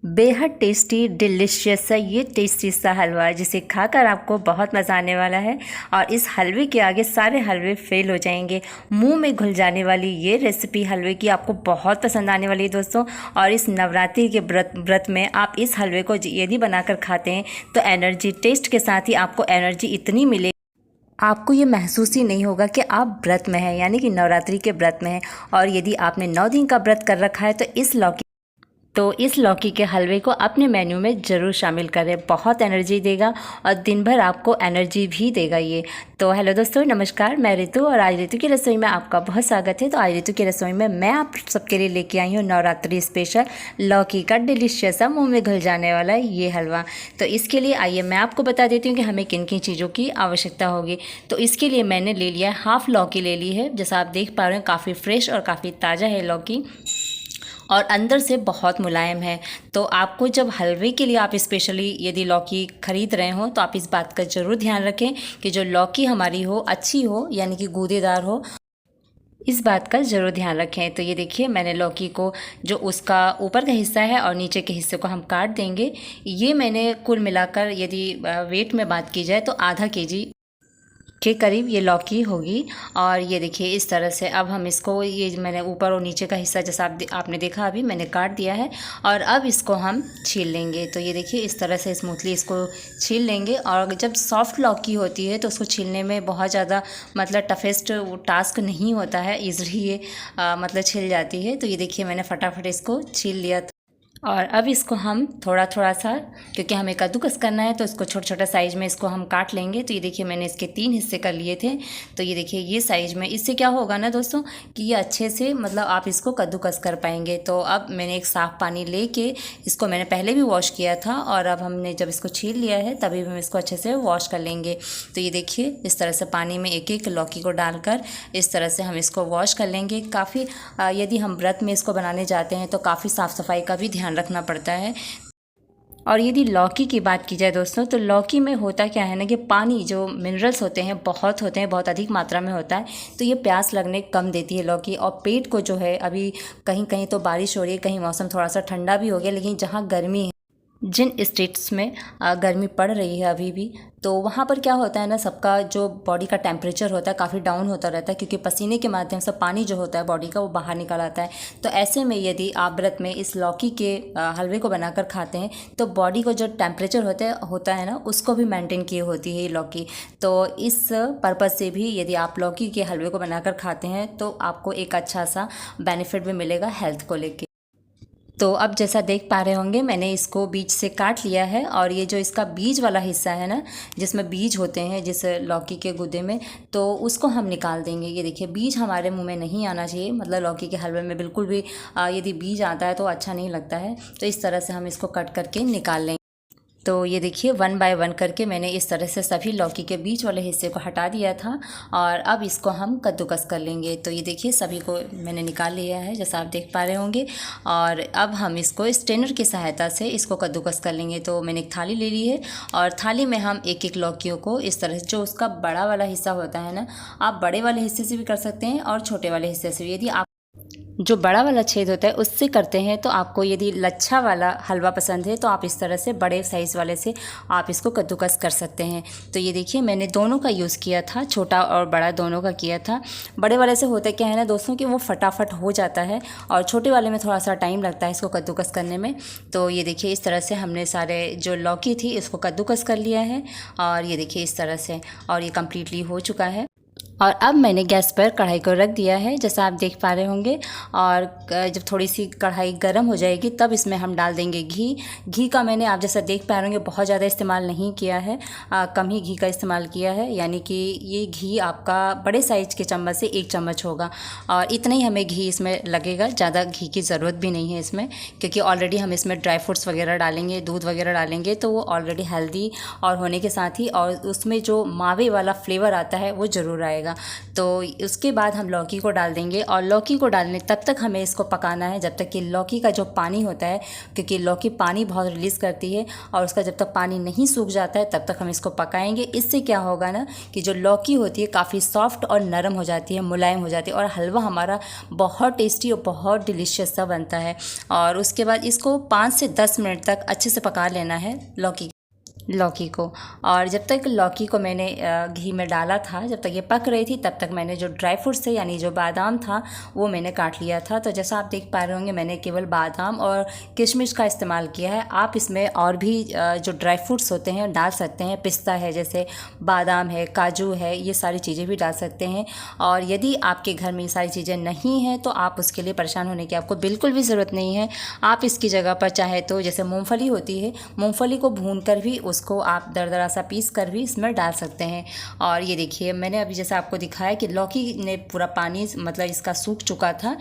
बेहद tasty delicious सा ये टेस्टी सा हलवा जिसे खाकर आपको बहुत मज़ा आने वाला है। और इस हलवे के आगे सारे हलवे फेल हो जाएंगे। मुंह में घुल जाने वाली ये रेसिपी हलवे की आपको बहुत पसंद आने वाली है दोस्तों। और इस नवरात्रि के व्रत में आप इस हलवे को यदि बनाकर खाते हैं तो एनर्जी टेस्ट के साथ ही आपको एनर्जी इतनी मिलेगी, आपको ये महसूस ही नहीं होगा कि आप व्रत में हैं, यानी कि नवरात्रि के व्रत में हैं। और यदि आपने 9 दिन का व्रत कर रखा है तो इस लौकी के हलवे को अपने मेन्यू में ज़रूर शामिल करें। बहुत एनर्जी देगा और दिन भर आपको एनर्जी भी देगा ये। तो हेलो दोस्तों, नमस्कार, मैं ऋतु और आज ऋतु की रसोई में आपका बहुत स्वागत है। तो आज ऋतु की रसोई में मैं आप सबके लिए लेके आई हूँ नवरात्रि स्पेशल लौकी का डिलीशियस सा मुँह में घुल जाने वाला ये हलवा। तो इसके लिए आइए मैं आपको बता देती हूँ कि हमें किन किन चीज़ों की आवश्यकता होगी। तो इसके लिए मैंने ले लिया है हाफ़ लौकी ले ली है। जैसा आप देख पा रहे हैं काफ़ी फ्रेश और काफ़ी ताज़ा है लौकी और अंदर से बहुत मुलायम है। तो आपको जब हलवे के लिए आप स्पेशली यदि लौकी ख़रीद रहे हो तो आप इस बात का ज़रूर ध्यान रखें कि जो लौकी हमारी हो अच्छी हो, यानी कि गूदेदार हो, इस बात का ज़रूर ध्यान रखें। तो ये देखिए मैंने लौकी को जो उसका ऊपर का हिस्सा है और नीचे के हिस्से को हम काट देंगे। ये मैंने कुल मिलाकर यदि वेट में बात की जाए तो आधा केजी के करीब ये लौकी होगी। और ये देखिए इस तरह से अब हम इसको, ये मैंने ऊपर और नीचे का हिस्सा जैसा आपने देखा अभी मैंने काट दिया है और अब इसको हम छील लेंगे। तो ये देखिए इस तरह से स्मूथली इसको छील लेंगे। और जब सॉफ्ट लौकी होती है तो उसको छीलने में बहुत ज़्यादा मतलब टफेस्ट टास्क नहीं होता है, ईज़िली ये मतलब छिल जाती है। तो ये देखिए मैंने फटाफट इसको छील लिया था। और अब इसको हम थोड़ा थोड़ा सा, क्योंकि हमें कद्दूकस करना है तो इसको छोटा छोटा साइज़ में इसको हम काट लेंगे। तो ये देखिए मैंने इसके 3 हिस्से कर लिए थे। तो ये देखिए ये साइज़ में, इससे क्या होगा ना दोस्तों कि ये अच्छे से मतलब आप इसको कद्दूकस कर पाएंगे। तो अब मैंने एक साफ़ पानी लेके इसको मैंने पहले भी वॉश किया था और अब हमने जब इसको छील लिया है तभी हम इसको अच्छे से वॉश कर लेंगे। तो ये देखिए इस तरह से पानी में एक एक लौकी को डालकर इस तरह से हम इसको वॉश कर लेंगे। काफ़ी यदि हम व्रत में इसको बनाने जाते हैं तो काफ़ी साफ़ सफाई का भी ध्यान रखना पड़ता है। और यदि लौकी की बात की जाए दोस्तों तो लौकी में होता क्या है ना कि पानी, जो मिनरल्स होते हैं बहुत अधिक मात्रा में होता है। तो ये प्यास लगने कम देती है लौकी। और पेट को जो है, अभी कहीं कहीं तो बारिश हो रही है, कहीं मौसम थोड़ा सा ठंडा भी हो गया, लेकिन जहाँ गर्मी है, जिन स्टेट्स में गर्मी पड़ रही है अभी भी, तो वहाँ पर क्या होता है ना, सबका जो बॉडी का टेम्परेचर होता है काफ़ी डाउन होता रहता है, क्योंकि पसीने के माध्यम से पानी जो होता है बॉडी का वो बाहर निकल आता है। तो ऐसे में यदि आप व्रत में इस लौकी के हलवे को बनाकर खाते हैं तो बॉडी को जो टेम्परेचर होता है ना उसको भी मेंटेन किए होती है ये लौकी। तो इस पर्पज़ से भी यदि आप लौकी के हलवे को बनाकर खाते हैं तो आपको एक अच्छा सा बेनिफिट भी मिलेगा हेल्थ को लेकर। तो अब जैसा देख पा रहे होंगे मैंने इसको बीज से काट लिया है। और ये जो इसका बीज वाला हिस्सा है ना, जिसमें बीज होते हैं जिस लौकी के गूदे में, तो उसको हम निकाल देंगे। ये देखिए बीज हमारे मुंह में नहीं आना चाहिए, मतलब लौकी के हलवे में बिल्कुल भी यदि बीज आता है तो अच्छा नहीं लगता है। तो इस तरह से हम इसको कट करके निकाल लेंगे। तो ये देखिए 1 बाय 1 करके मैंने इस तरह से सभी लौकी के बीच वाले हिस्से को हटा दिया था और अब इसको हम कद्दूकस कर लेंगे। तो ये देखिए सभी को मैंने निकाल लिया है जैसा आप देख पा रहे होंगे। और अब हम इसको स्ट्रेनर की सहायता से इसको कद्दूकस कर लेंगे। तो मैंने एक थाली ले ली है और थाली में हम एक एक लौकियों को इस तरह से, जो उसका बड़ा वाला हिस्सा होता है ना, आप बड़े वाले हिस्से से भी कर सकते हैं और छोटे वाले हिस्से से भी। यदि आप जो बड़ा वाला छेद होता है उससे करते हैं तो आपको यदि लच्छा वाला हलवा पसंद है तो आप इस तरह से बड़े साइज़ वाले से आप इसको कद्दूकस कर सकते हैं। तो ये देखिए मैंने दोनों का यूज़ किया था, छोटा और बड़ा दोनों का किया था। बड़े वाले से होता क्या है ना दोस्तों कि वो फटाफट हो जाता है और छोटे वाले में थोड़ा सा टाइम लगता है इसको कद्दूकस करने में। तो ये देखिए इस तरह से हमने सारे जो लौकी थी इसको कद्दूकस कर लिया है और ये देखिए इस तरह से, और ये कम्प्लीटली हो चुका है। और अब मैंने गैस पर कढ़ाई को रख दिया है जैसा आप देख पा रहे होंगे। और जब थोड़ी सी कढ़ाई गर्म हो जाएगी तब इसमें हम डाल देंगे घी। घी का मैंने, आप जैसा देख पा रहे होंगे, बहुत ज़्यादा इस्तेमाल नहीं किया है, कम ही घी का इस्तेमाल किया है। यानी कि ये घी आपका बड़े साइज़ के चम्मच से 1 चम्मच होगा और इतना ही हमें घी इसमें लगेगा। ज़्यादा घी की ज़रूरत भी नहीं है इसमें, क्योंकि ऑलरेडी हम इसमें ड्राई फ्रूट्स वगैरह डालेंगे, दूध वगैरह डालेंगे, तो वो ऑलरेडी हेल्दी और होने के साथ ही और उसमें जो मावे वाला फ्लेवर आता है वो ज़रूर आएगा। जाएगा। तो उसके बाद हम लौकी को डाल देंगे और लौकी को डालने तब तक हमें इसको पकाना है जब तक कि लौकी का जो पानी होता है, क्योंकि लौकी पानी बहुत रिलीज़ करती है और उसका जब तक पानी नहीं सूख जाता है तब तक हम इसको पकाएंगे। इससे क्या होगा ना कि जो लौकी होती है काफ़ी सॉफ्ट और नरम हो जाती है, मुलायम हो जाती है और हलवा हमारा बहुत टेस्टी और बहुत डिलीशियस सा बनता है। और उसके बाद इसको 5 से 10 मिनट तक अच्छे से पका लेना है लौकी को। और जब तक लौकी को मैंने घी में डाला था, जब तक ये पक रही थी तब तक मैंने जो ड्राई फ्रूट्स थे यानी जो बादाम था वो मैंने काट लिया था। तो जैसा आप देख पा रहे होंगे मैंने केवल बादाम और किशमिश का इस्तेमाल किया है। आप इसमें और भी जो ड्राई फ्रूट्स होते हैं डाल सकते हैं, पिस्ता है, जैसे बादाम है, काजू है, ये सारी चीज़ें भी डाल सकते हैं। और यदि आपके घर में ये सारी चीज़ें नहीं हैं तो आप उसके लिए परेशान होने की आपको बिल्कुल भी ज़रूरत नहीं है। आप इसकी जगह पर चाहे तो जैसे मूँगफली होती है, मूँगफली को भून कर भी उसको आप दरदरा सा पीस कर भी इसमें डाल सकते हैं। और ये देखिए मैंने अभी जैसे आपको दिखाया कि लौकी ने पूरा पानी मतलब इसका सूख चुका था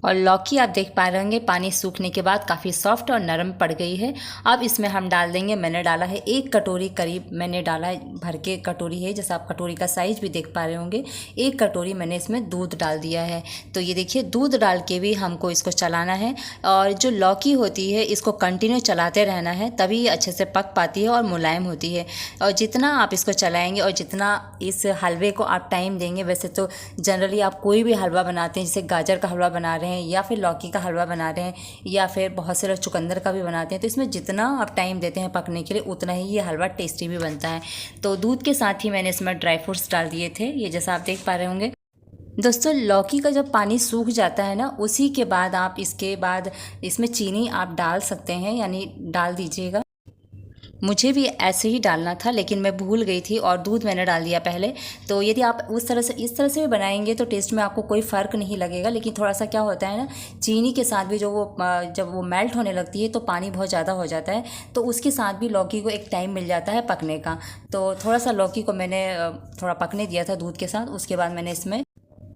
और लौकी आप देख पा रहे होंगे पानी सूखने के बाद काफ़ी सॉफ्ट और नरम पड़ गई है। अब इसमें हम डाल देंगे, मैंने डाला है 1 कटोरी करीब मैंने डाला है, भर के कटोरी है, जैसे आप कटोरी का साइज़ भी देख पा रहे होंगे। 1 कटोरी मैंने इसमें दूध डाल दिया है। तो ये देखिए दूध डाल के भी हमको इसको चलाना है और जो लौकी होती है इसको कंटिन्यू चलाते रहना है, तभी ये अच्छे से पक पाती है और मुलायम होती है। और जितना आप इसको चलाएँगे और जितना इस हलवे को आप टाइम देंगे, वैसे तो जनरली आप कोई भी हलवा बनाते हैं, जैसे गाजर का हलवा बना रहे हैं या फिर लौकी का हलवा बना रहे हैं या फिर बहुत से लोग चुकंदर का भी बनाते हैं, तो इसमें जितना आप टाइम देते हैं पकने के लिए उतना ही ये हलवा टेस्टी भी बनता है। तो दूध के साथ ही मैंने इसमें ड्राई फ्रूट्स डाल दिए थे, ये जैसा आप देख पा रहे होंगे। दोस्तों लौकी का जब पानी सूख जाता है ना, उसी के बाद आप इसके बाद इसमें चीनी आप डाल सकते हैं, यानी डाल दीजिएगा। मुझे भी ऐसे ही डालना था लेकिन मैं भूल गई थी और दूध मैंने डाल दिया पहले। तो यदि आप उस तरह से इस तरह से भी बनाएंगे तो टेस्ट में आपको कोई फ़र्क नहीं लगेगा, लेकिन थोड़ा सा क्या होता है ना, चीनी के साथ भी जो वो जब वो मेल्ट होने लगती है तो पानी बहुत ज़्यादा हो जाता है, तो उसके साथ भी लौकी को एक टाइम मिल जाता है पकने का। तो थोड़ा सा लौकी को मैंने थोड़ा पकने दिया था दूध के साथ, उसके बाद मैंने इसमें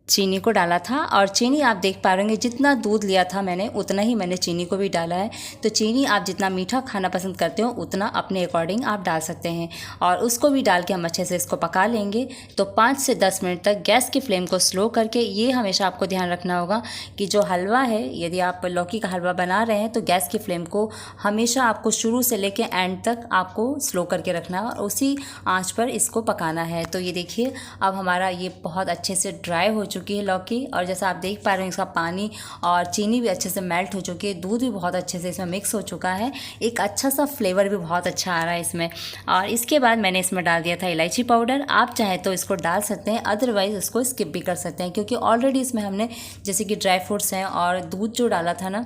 चीनी को डाला था। और चीनी आप देख पा रहे होंगे जितना दूध लिया था मैंने उतना ही मैंने चीनी को भी डाला है। तो चीनी आप जितना मीठा खाना पसंद करते हो उतना अपने अकॉर्डिंग आप डाल सकते हैं और उसको भी डाल के हम अच्छे से इसको पका लेंगे। तो 5 से 10 मिनट तक गैस की फ्लेम को स्लो करके, ये हमेशा आपको ध्यान रखना होगा कि जो हलवा है, यदि आप लौकी का हलवा बना रहे हैं तो गैस की फ्लेम को हमेशा आपको शुरू से लेके एंड तक आपको स्लो करके रखना है और उसी आँच पर इसको पकाना है। तो ये देखिए अब हमारा ये बहुत अच्छे से ड्राई हो चुकी है लौकी और जैसा आप देख पा रहे हैं इसका पानी और चीनी भी अच्छे से मेल्ट हो चुकी है, दूध भी बहुत अच्छे से इसमें मिक्स हो चुका है, एक अच्छा सा फ्लेवर भी बहुत अच्छा आ रहा है इसमें। और इसके बाद मैंने इसमें डाल दिया था इलायची पाउडर। आप चाहें तो इसको डाल सकते हैं, अदरवाइज़ इसको स्किप भी कर सकते हैं, क्योंकि ऑलरेडी इसमें हमने जैसे कि ड्राई फ्रूट्स हैं और दूध जो डाला था ना,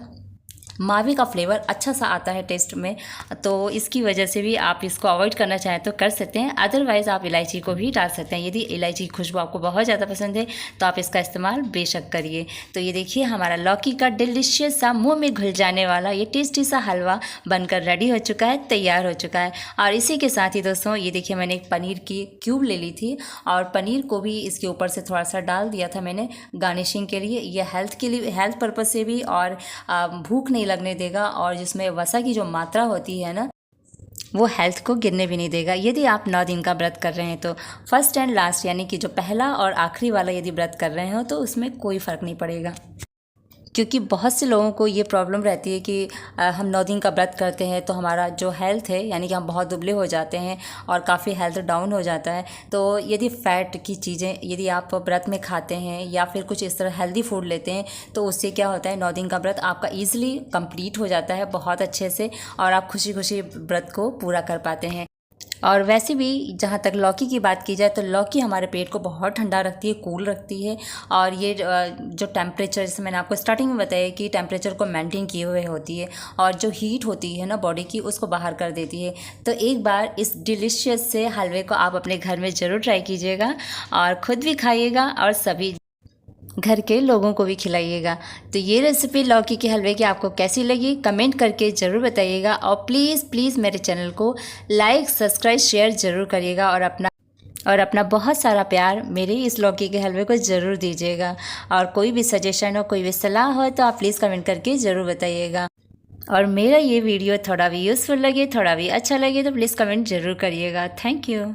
मावे का फ्लेवर अच्छा सा आता है टेस्ट में, तो इसकी वजह से भी आप इसको अवॉइड करना चाहें तो कर सकते हैं, अदरवाइज़ आप इलायची को भी डाल सकते हैं। यदि इलायची की खुशबू आपको बहुत ज़्यादा पसंद है तो आप इसका इस्तेमाल बेशक करिए। तो ये देखिए हमारा लौकी का डिलीशियस सा मुंह में घुल जाने वाला ये टेस्टी सा हलवा बनकर रेडी हो चुका है, तैयार हो चुका है। और इसी के साथ ही दोस्तों ये देखिए मैंने एक पनीर की क्यूब ले ली थी और पनीर को भी इसके ऊपर से थोड़ा सा डाल दिया था मैंने गार्निशिंग के लिए। ये हेल्थ के लिए, हेल्थ पर्पज़ से भी और भूख नहीं लगने देगा और जिसमें वसा की जो मात्रा होती है ना, वो हेल्थ को गिरने भी नहीं देगा। यदि आप 9 दिन का व्रत कर रहे हैं तो फर्स्ट एंड लास्ट यानी कि जो पहला और आखिरी वाला यदि व्रत कर रहे हो तो उसमें कोई फ़र्क नहीं पड़ेगा, क्योंकि बहुत से लोगों को ये प्रॉब्लम रहती है कि हम 9 दिन का व्रत करते हैं तो हमारा जो हेल्थ है यानी कि हम बहुत दुबले हो जाते हैं और काफ़ी हेल्थ डाउन हो जाता है। तो यदि फ़ैट की चीज़ें यदि आप व्रत में खाते हैं या फिर कुछ इस तरह हेल्दी फूड लेते हैं तो उससे क्या होता है, 9 दिन का व्रत आपका ईजिली कंप्लीट हो जाता है बहुत अच्छे से और आप खुशी खुशी व्रत को पूरा कर पाते हैं। और वैसे भी जहाँ तक लौकी की बात की जाए तो लौकी हमारे पेट को बहुत ठंडा रखती है, कूल रखती है। और ये जो टेम्परेचर, जैसे मैंने आपको स्टार्टिंग में बताया कि टेम्परेचर को मेंटेन किए हुए होती है और जो हीट होती है ना बॉडी की उसको बाहर कर देती है। तो एक बार इस डिलीशियस से हलवे को आप अपने घर में ज़रूर ट्राई कीजिएगा और ख़ुद भी खाइएगा और सभी घर के लोगों को भी खिलाइएगा। तो ये रेसिपी लौकी के हलवे की आपको कैसी लगी कमेंट करके ज़रूर बताइएगा और प्लीज़ मेरे चैनल को लाइक सब्सक्राइब शेयर ज़रूर करिएगा और अपना बहुत सारा प्यार मेरे इस लौकी के हलवे को ज़रूर दीजिएगा। और कोई भी सजेशन हो, कोई भी सलाह हो तो आप प्लीज़ कमेंट करके ज़रूर बताइएगा। और मेरा ये वीडियो थोड़ा भी यूज़फुल लगे, थोड़ा भी अच्छा लगे तो प्लीज़ कमेंट ज़रूर करिएगा। Thank you.